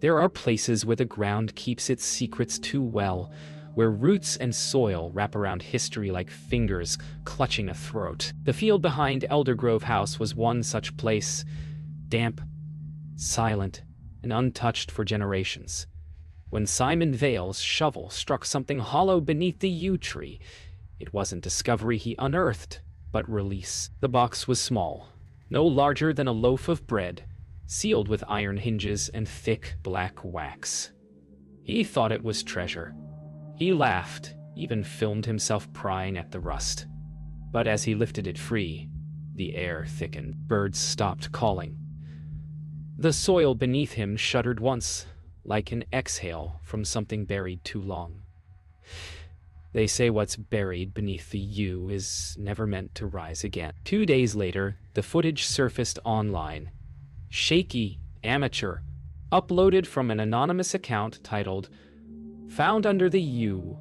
There are places where the ground keeps its secrets too well, where roots and soil wrap around history like fingers clutching a throat. The field behind Eldergrove House was one such place, damp, silent, and untouched for generations. When Simon Vale's shovel struck something hollow beneath the yew tree, it wasn't discovery he unearthed, but release. The box was small, no larger than a loaf of bread, sealed with iron hinges and thick black wax. He thought it was treasure. He laughed, even filmed himself prying at the rust. But as he lifted it free, the air thickened. Birds stopped calling. The soil beneath him shuddered once, like an exhale from something buried too long. They say what's buried beneath the yew is never meant to rise again. 2 days later, the footage surfaced online. Shaky, amateur, uploaded from an anonymous account titled, "Found Under the Yew."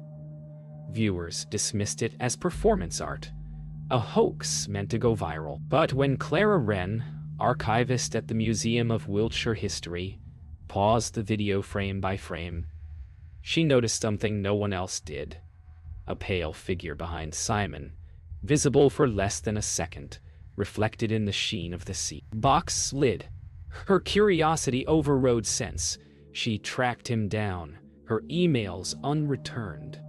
Viewers dismissed it as performance art, a hoax meant to go viral. But when Clara Wren, archivist at the Museum of Wiltshire History, paused the video frame by frame, she noticed something no one else did. A pale figure behind Simon, visible for less than a second, reflected in the sheen of the sea. Box slid. Her curiosity overrode sense. She tracked him down, her emails unreturned.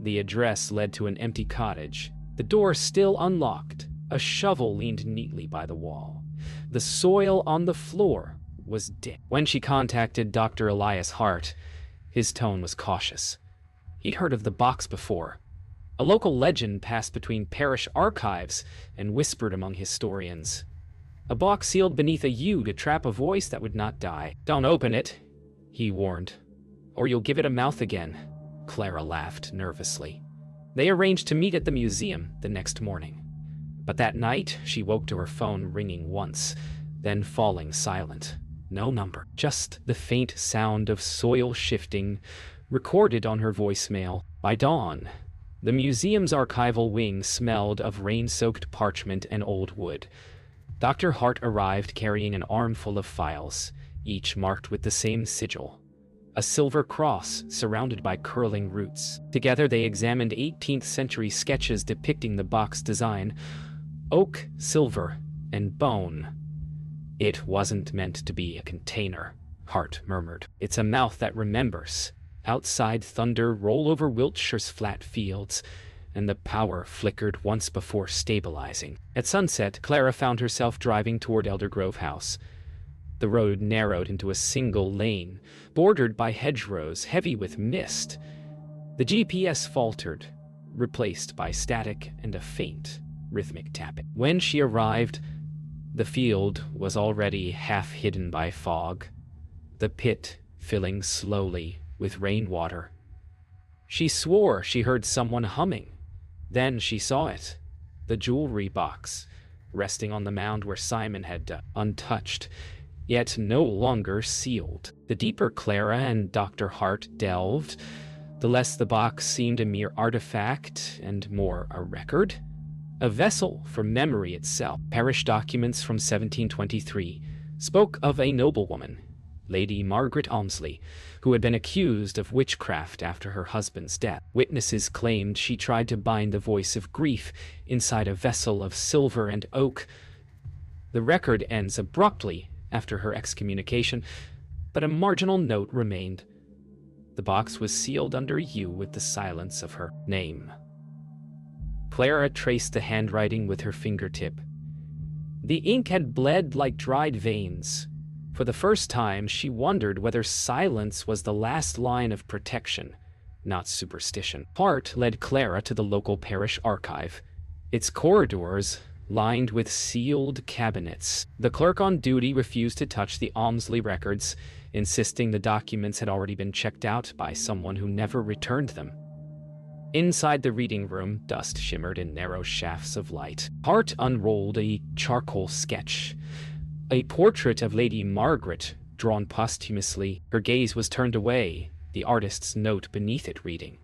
The address led to an empty cottage, the door still unlocked. A shovel leaned neatly by the wall. The soil on the floor was damp. When she contacted Dr. Elias Hart, his tone was cautious. He'd heard of the box before. A local legend passed between parish archives and whispered among historians. A box sealed beneath a yew to trap a voice that would not die. "Don't open it," he warned, "or you'll give it a mouth again." Clara laughed nervously. They arranged to meet at the museum the next morning. But that night, she woke to her phone ringing once, then falling silent. No number, just the faint sound of soil shifting, recorded on her voicemail. By dawn, the museum's archival wing smelled of rain-soaked parchment and old wood. Dr. Hart arrived carrying an armful of files, each marked with the same sigil, a silver cross surrounded by curling roots. Together they examined 18th century sketches depicting the box design: oak, silver, and bone. "It wasn't meant to be a container," Hart murmured. "It's a mouth that remembers." Outside, thunder rolled over Wiltshire's flat fields, and the power flickered once before stabilizing. At sunset, Clara found herself driving toward Eldergrove House. The road narrowed into a single lane, bordered by hedgerows heavy with mist. The GPS faltered, replaced by static and a faint, rhythmic tapping. When she arrived, the field was already half hidden by fog, the pit filling slowly with rainwater. She swore she heard someone humming. Then she saw it, the jewelry box, resting on the mound where Simon had dug, untouched, yet no longer sealed. The deeper Clara and Dr. Hart delved, the less the box seemed a mere artifact and more a record, a vessel for memory itself. Parish documents from 1723 spoke of a noblewoman, Lady Margaret Almsley, who had been accused of witchcraft after her husband's death. Witnesses claimed she tried to bind the voice of grief inside a vessel of silver and oak. The record ends abruptly after her excommunication, but a marginal note remained. The box was sealed under yew with the silence of her name. Clara traced the handwriting with her fingertip. The ink had bled like dried veins. For the first time, she wondered whether silence was the last line of protection, not superstition. Hart led Clara to the local parish archive, its corridors lined with sealed cabinets. The clerk on duty refused to touch the Almsley records, insisting the documents had already been checked out by someone who never returned them. Inside the reading room, dust shimmered in narrow shafts of light. Hart unrolled a charcoal sketch, a portrait of Lady Margaret, drawn posthumously. Her gaze was turned away, the artist's note beneath it reading,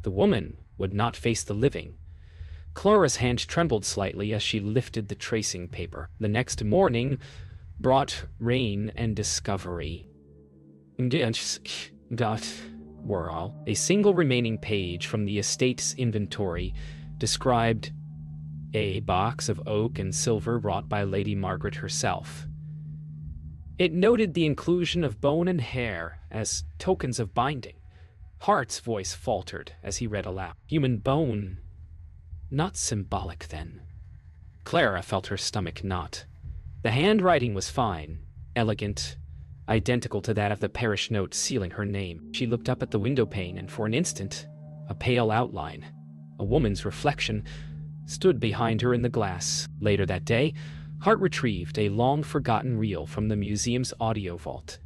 "The woman would not face the living." Clara's hand trembled slightly as she lifted the tracing paper. The next morning brought rain and discovery. A single remaining page from the estate's inventory described a box of oak and silver wrought by Lady Margaret herself. It noted the inclusion of bone and hair as tokens of binding. Hart's voice faltered as he read aloud. Human bone. Not symbolic, then. Clara felt her stomach knot. The handwriting was fine, elegant, identical to that of the parish note sealing her name. She looked up at the window pane, and for an instant, a pale outline, a woman's reflection, stood behind her in the glass. Later that day, Hart retrieved a long-forgotten reel from the museum's audio vault.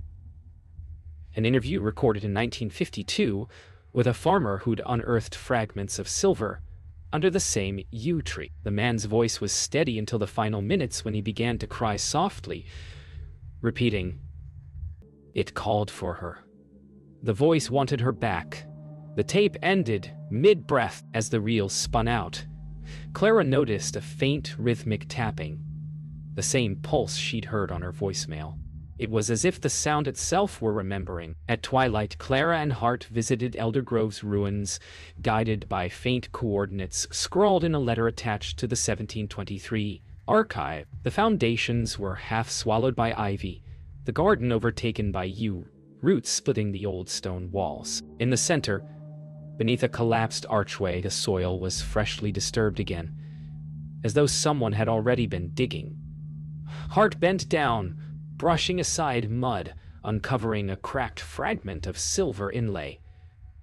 An interview recorded in 1952 with a farmer who'd unearthed fragments of silver under the same yew tree. The man's voice was steady until the final minutes when he began to cry softly, repeating, "It called for her." The voice wanted her back. The tape ended mid-breath as the reel spun out. Clara noticed a faint rhythmic tapping, the same pulse she'd heard on her voicemail. It was as if the sound itself were remembering. At twilight, Clara and Hart visited Elder Grove's ruins, guided by faint coordinates scrawled in a letter attached to the 1723 archive. The foundations were half swallowed by ivy, the garden overtaken by yew roots splitting the old stone walls. In the center, beneath a collapsed archway, the soil was freshly disturbed again, as though someone had already been digging. Hart bent down, brushing aside mud, uncovering a cracked fragment of silver inlay.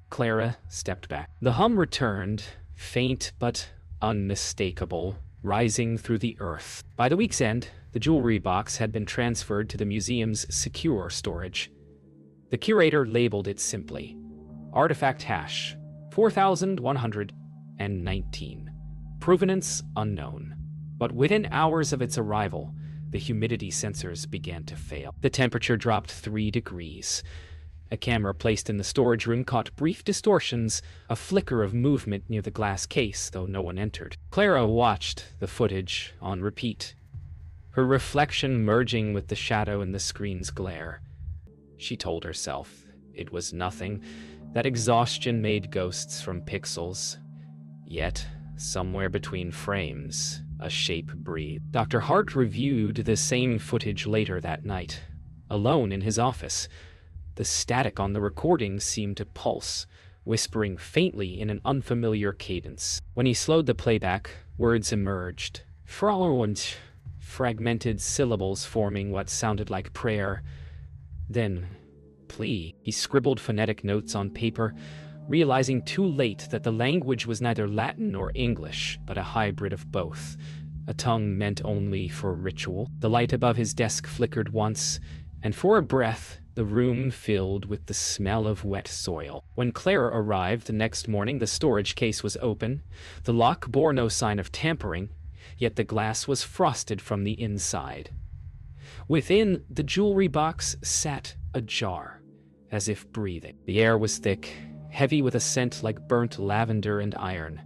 Clara stepped back. The hum returned, faint but unmistakable, rising through the earth. By the week's end, the jewelry box had been transferred to the museum's secure storage. The curator labeled it simply, Artifact Hash 4119. Provenance unknown. But within hours of its arrival, the humidity sensors began to fail. The temperature dropped 3 degrees. A camera placed in the storage room caught brief distortions, a flicker of movement near the glass case, though no one entered. Clara watched the footage on repeat, her reflection merging with the shadow in the screen's glare. She told herself it was nothing, that exhaustion made ghosts from pixels. Yet, somewhere between frames, a shape breathed. Dr. Hart reviewed the same footage later that night. Alone in his office, the static on the recording seemed to pulse, whispering faintly in an unfamiliar cadence. When he slowed the playback, words emerged. Fragmented syllables forming what sounded like prayer. Then, plea. He scribbled phonetic notes on paper, realizing too late that the language was neither Latin nor English, but a hybrid of both, a tongue meant only for ritual. The light above his desk flickered once, and for a breath, the room filled with the smell of wet soil. When Clara arrived the next morning, the storage case was open. The lock bore no sign of tampering, yet the glass was frosted from the inside. Within, the jewelry box sat ajar, as if breathing. The air was thick, heavy with a scent like burnt lavender and iron.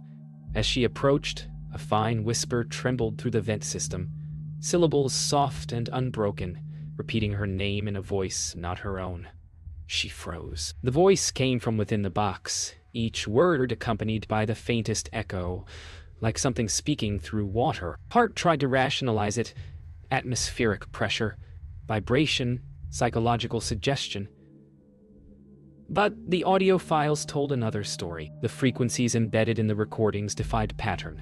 As she approached, a fine whisper trembled through the vent system, syllables soft and unbroken, repeating her name in a voice not her own. She froze. The voice came from within the box, each word accompanied by the faintest echo, like something speaking through water. Hart tried to rationalize it. Atmospheric pressure, vibration, psychological suggestion. But the audio files told another story. The frequencies embedded in the recordings defied pattern,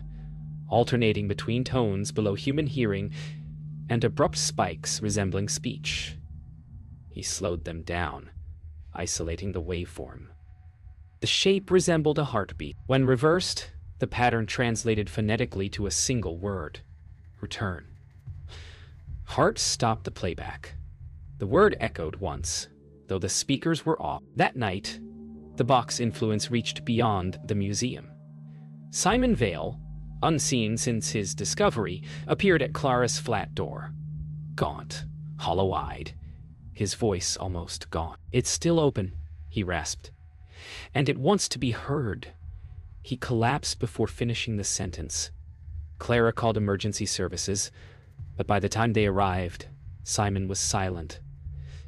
alternating between tones below human hearing and abrupt spikes resembling speech. He slowed them down, isolating the waveform. The shape resembled a heartbeat. When reversed, the pattern translated phonetically to a single word: return. Hart stopped the playback. The word echoed once, though the speakers were off. That night, the box influence reached beyond the museum. Simon Vale, unseen since his discovery, appeared at Clara's flat door. Gaunt, hollow-eyed, his voice almost gone. "It's still open," he rasped. "And it wants to be heard." He collapsed before finishing the sentence. Clara called emergency services, but by the time they arrived, Simon was silent,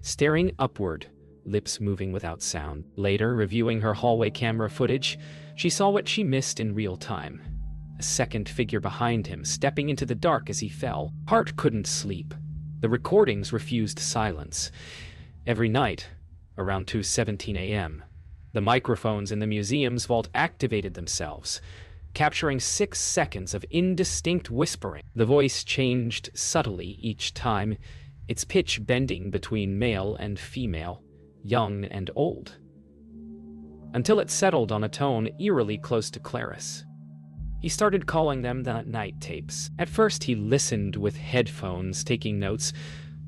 staring upward lips moving without sound. Later, reviewing her hallway camera footage, she saw what she missed in real time. A second figure behind him, stepping into the dark as he fell. Hart couldn't sleep. The recordings refused silence. Every night, around 2:17 a.m., the microphones in the museum's vault activated themselves, capturing 6 seconds of indistinct whispering. The voice changed subtly each time, its pitch bending between male and female, young and old, until it settled on a tone eerily close to Clarice. He started calling them the night tapes. At first he listened with headphones, taking notes,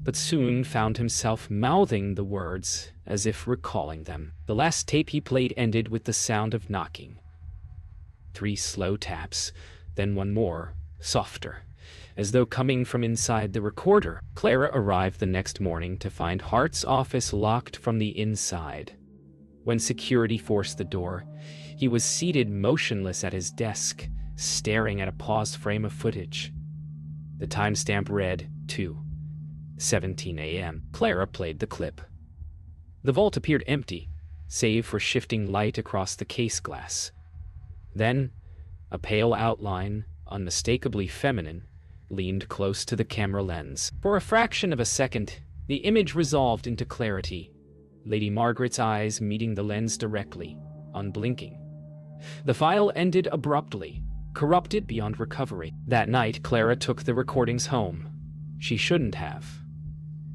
but soon found himself mouthing the words as if recalling them. The last tape he played ended with the sound of knocking. 3 slow taps, then one more, softer, as though coming from inside the recorder. Clara arrived the next morning to find Hart's office locked from the inside. When security forced the door, he was seated motionless at his desk, staring at a paused frame of footage. The timestamp read 2:17 a.m. Clara played the clip. The vault appeared empty, save for shifting light across the case glass. Then, a pale outline, unmistakably feminine, leaned close to the camera lens. For a fraction of a second, the image resolved into clarity, Lady Margaret's eyes meeting the lens directly, unblinking. The file ended abruptly, corrupted beyond recovery. That night, Clara took the recordings home. She shouldn't have.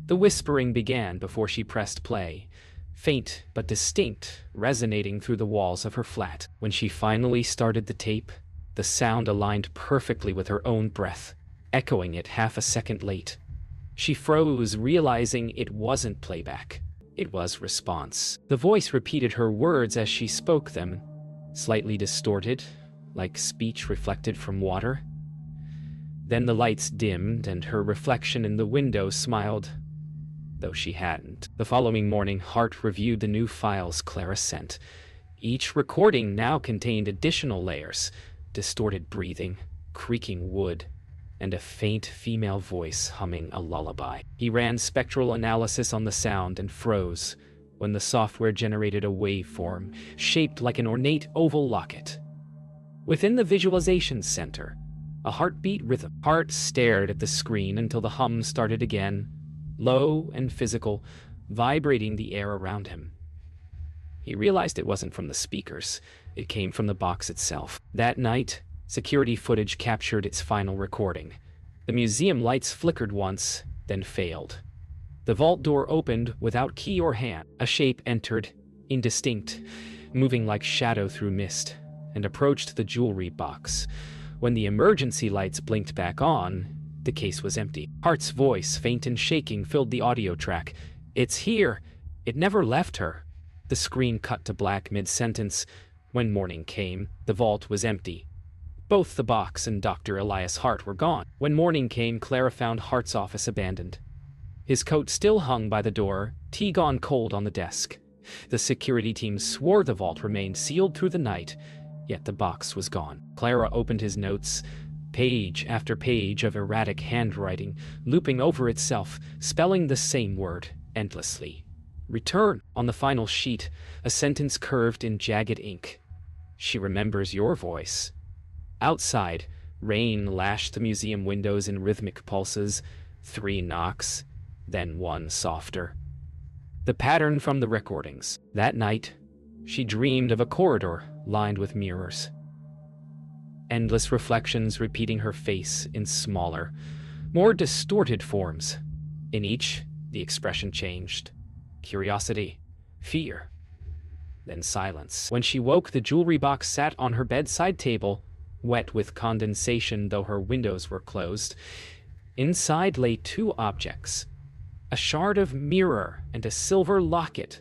The whispering began before she pressed play, faint but distinct, resonating through the walls of her flat. When she finally started the tape, the sound aligned perfectly with her own breath, echoing it half a second late. She froze, realizing it wasn't playback. It was response. The voice repeated her words as she spoke them, slightly distorted, like speech reflected from water. Then the lights dimmed and her reflection in the window smiled, though she hadn't. The following morning, Hart reviewed the new files Clara sent. Each recording now contained additional layers, distorted breathing, creaking wood, and a faint female voice humming a lullaby. He ran spectral analysis on the sound and froze when the software generated a waveform shaped like an ornate oval locket. Within the visualization center, a heartbeat rhythm. Hart stared at the screen until the hum started again, low and physical, vibrating the air around him. He realized it wasn't from the speakers, it came from the box itself. That night, security footage captured its final recording. The museum lights flickered once, then failed. The vault door opened without key or hand. A shape entered, indistinct, moving like shadow through mist, and approached the jewelry box. When the emergency lights blinked back on, the case was empty. Hart's voice, faint and shaking, filled the audio track. "It's here. It never left her." The screen cut to black mid-sentence. When morning came, the vault was empty. Both the box and Dr. Elias Hart were gone. When morning came, Clara found Hart's office abandoned. His coat still hung by the door, tea gone cold on the desk. The security team swore the vault remained sealed through the night, yet the box was gone. Clara opened his notes, page after page of erratic handwriting, looping over itself, spelling the same word endlessly. "Return." On the final sheet, a sentence curved in jagged ink. "She remembers your voice." Outside, rain lashed the museum windows in rhythmic pulses, 3 knocks, then one softer. The pattern from the recordings. That night, she dreamed of a corridor lined with mirrors. Endless reflections repeating her face in smaller, more distorted forms. In each, the expression changed. Curiosity, fear, then silence. When she woke, the jewelry box sat on her bedside table, wet with condensation though her windows were closed. Inside lay 2 objects, a shard of mirror and a silver locket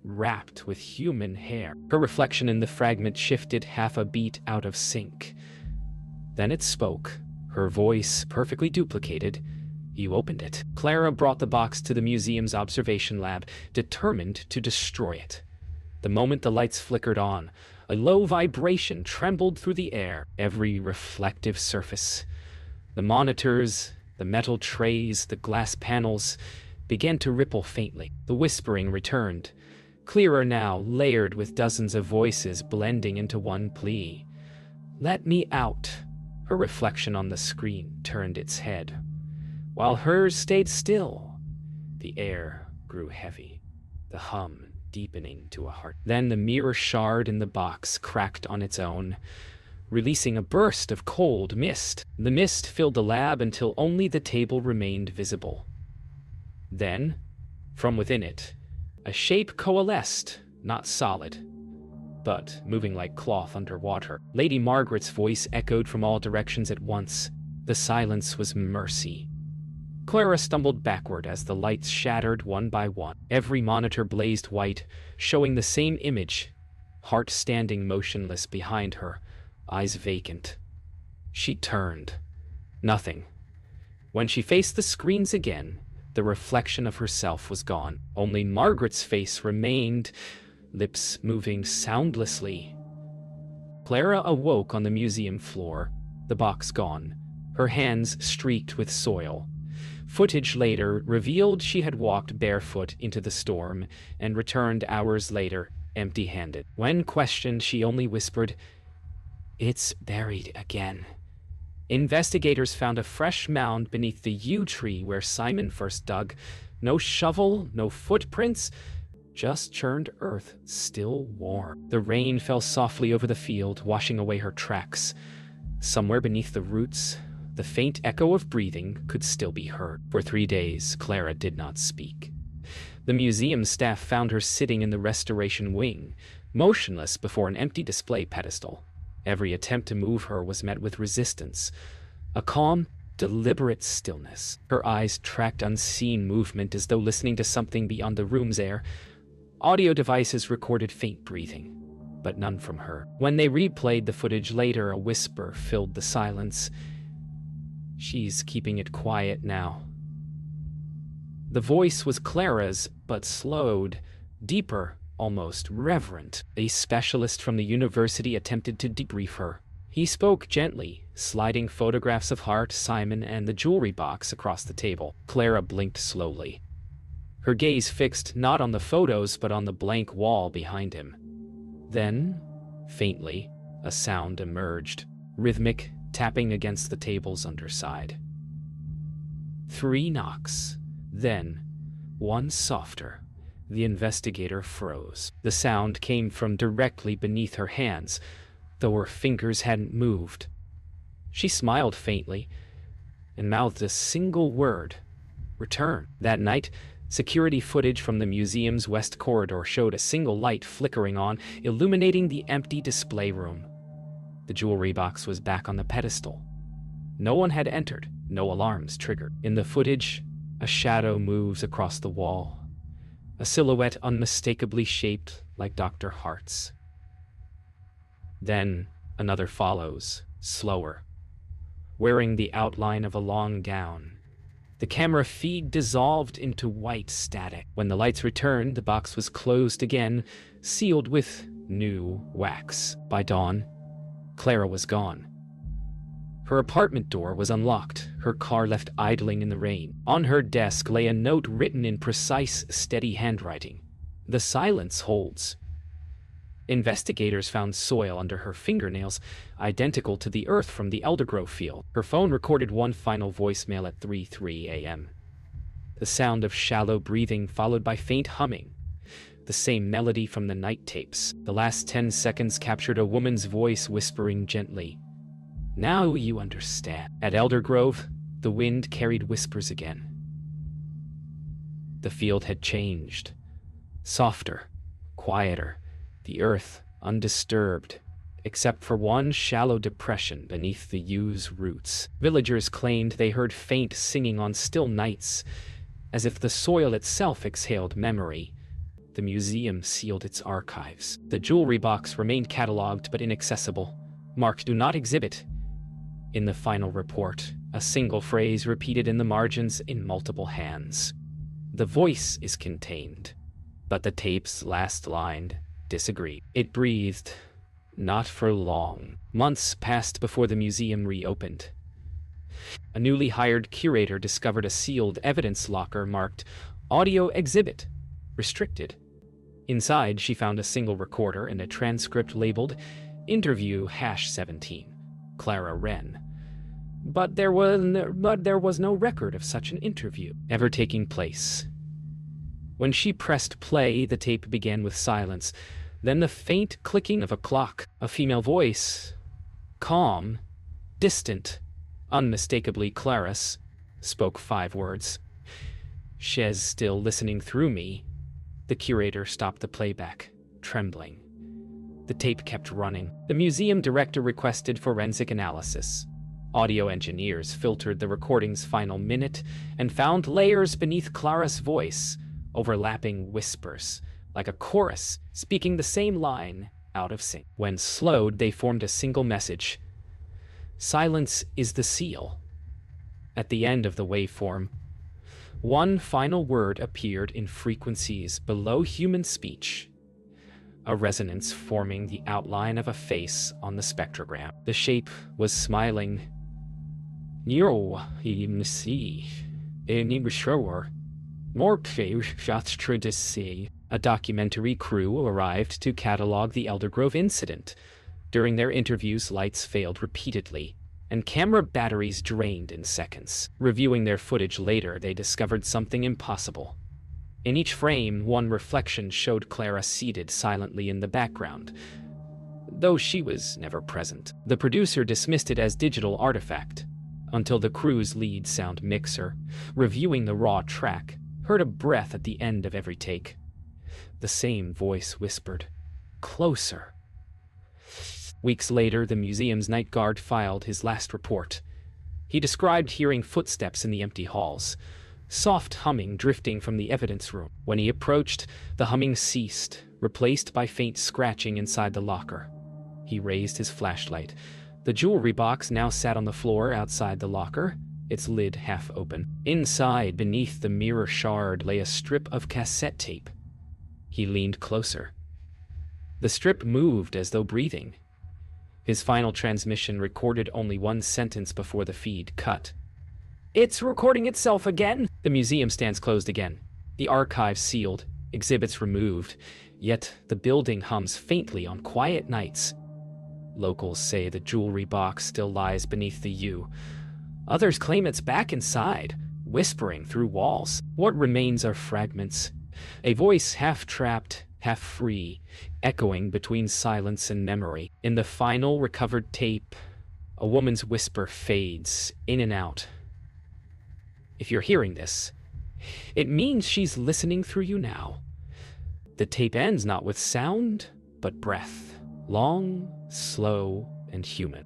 wrapped with human hair. Her reflection in the fragment shifted half a beat out of sync. Then it spoke, her voice perfectly duplicated. "You opened it." Clara brought the box to the museum's observation lab, determined to destroy it. The moment the lights flickered on, a low vibration trembled through the air. Every reflective surface, the monitors, the metal trays, the glass panels, began to ripple faintly. The whispering returned, clearer now, layered with dozens of voices blending into one plea. "Let me out." Her reflection on the screen turned its head, while hers stayed still. The air grew heavy, the hum deepening to a heart. Then the mirror shard in the box cracked on its own, releasing a burst of cold mist. The mist filled the lab until only the table remained visible. Then, from within it, a shape coalesced, not solid, but moving like cloth underwater. Lady Margaret's voice echoed from all directions at once. The silence was mercy. Clara stumbled backward as the lights shattered one by one. Every monitor blazed white, showing the same image, Hart standing motionless behind her, eyes vacant. She turned. Nothing. When she faced the screens again, the reflection of herself was gone. Only Margaret's face remained, lips moving soundlessly. Clara awoke on the museum floor, the box gone, her hands streaked with soil. Footage later revealed she had walked barefoot into the storm and returned hours later, empty-handed. When questioned, she only whispered, "It's buried again." Investigators found a fresh mound beneath the yew tree where Simon first dug. No shovel, no footprints, just churned earth, still warm. The rain fell softly over the field, washing away her tracks. Somewhere beneath the roots, the faint echo of breathing could still be heard. For 3 days, Clara did not speak. The museum staff found her sitting in the restoration wing, motionless before an empty display pedestal. Every attempt to move her was met with resistance, a calm, deliberate stillness. Her eyes tracked unseen movement as though listening to something beyond the room's air. Audio devices recorded faint breathing, but none from her. When they replayed the footage later, a whisper filled the silence. "She's keeping it quiet now." The voice was Clara's, but slowed, deeper, almost reverent. A specialist from the university attempted to debrief her. He spoke gently, sliding photographs of Hart, Simon, and the jewelry box across the table. Clara blinked slowly, her gaze fixed not on the photos but on the blank wall behind him. Then, faintly, a sound emerged, rhythmic, tapping against the table's underside. 3 knocks, then, one softer. The investigator froze. The sound came from directly beneath her hands, though her fingers hadn't moved. She smiled faintly and mouthed a single word: "Return." That night, security footage from the museum's west corridor showed a single light flickering on, illuminating the empty display room. The jewelry box was back on the pedestal. No one had entered, no alarms triggered. In the footage, a shadow moves across the wall, a silhouette unmistakably shaped like Dr. Hart's. Then another follows, slower, wearing the outline of a long gown. The camera feed dissolved into white static. When the lights returned, the box was closed again, sealed with new wax. By dawn, Clara was gone. Her apartment door was unlocked, her car left idling in the rain. On her desk lay a note written in precise, steady handwriting. "The silence holds." Investigators found soil under her fingernails, identical to the earth from the Eldergrove field. Her phone recorded one final voicemail at 3:03 a.m. The sound of shallow breathing followed by faint humming, the same melody from the night tapes. The last 10 seconds captured a woman's voice whispering gently, "Now you understand." At Eldergrove, the wind carried whispers again. The field had changed. Softer, quieter, the earth undisturbed, except for one shallow depression beneath the yew's roots. Villagers claimed they heard faint singing on still nights, as if the soil itself exhaled memory. The museum sealed its archives. The jewelry box remained catalogued but inaccessible, marked "Do Not Exhibit." In the final report, a single phrase repeated in the margins in multiple hands: "The voice is contained," but the tape's last line disagreed. It breathed, "Not for long." Months passed before the museum reopened. A newly hired curator discovered a sealed evidence locker marked Audio exhibit. Restricted. Inside, she found a single recorder and a transcript labeled Interview #17, Clara Wren. But there was no record of such an interview ever taking place. When she pressed play, the tape began with silence, then the faint clicking of a clock. A female voice, calm, distant, unmistakably Clara's, spoke 5 words. "She's still listening through me." The curator stopped the playback, trembling. The tape kept running. The museum director requested forensic analysis. Audio engineers filtered the recording's final minute and found layers beneath Clara's voice, overlapping whispers, like a chorus speaking the same line out of sync. When slowed, they formed a single message. Silence is the seal. At the end of the waveform, one final word appeared in frequencies below human speech, a resonance forming the outline of a face on the spectrogram. The shape was smiling. "More to see." A documentary crew arrived to catalog the Eldergrove incident. During their interviews, lights failed repeatedly, and camera batteries drained in seconds. Reviewing their footage later, they discovered something impossible. In each frame, one reflection showed Clara seated silently in the background, though she was never present. The producer dismissed it as digital artifact, until the crew's lead sound mixer, reviewing the raw track, heard a breath at the end of every take. The same voice whispered, "Closer." Weeks later, the museum's night guard filed his last report. He described hearing footsteps in the empty halls, soft humming drifting from the evidence room. When he approached, the humming ceased, replaced by faint scratching inside the locker. He raised his flashlight. The jewelry box now sat on the floor outside the locker, its lid half open. Inside, beneath the mirror shard, lay a strip of cassette tape. He leaned closer. The strip moved as though breathing. His final transmission recorded only one sentence before the feed cut. "It's recording itself again." The museum stands closed again. The archives sealed, exhibits removed, yet the building hums faintly on quiet nights. Locals say the jewelry box still lies beneath the U. Others claim it's back inside, whispering through walls. What remains are fragments, a voice half trapped, half free, echoing between silence and memory. In the final recovered tape, a woman's whisper fades in and out. If you're hearing this, it means she's listening through you now. The tape ends not with sound, but breath, long, slow, and human.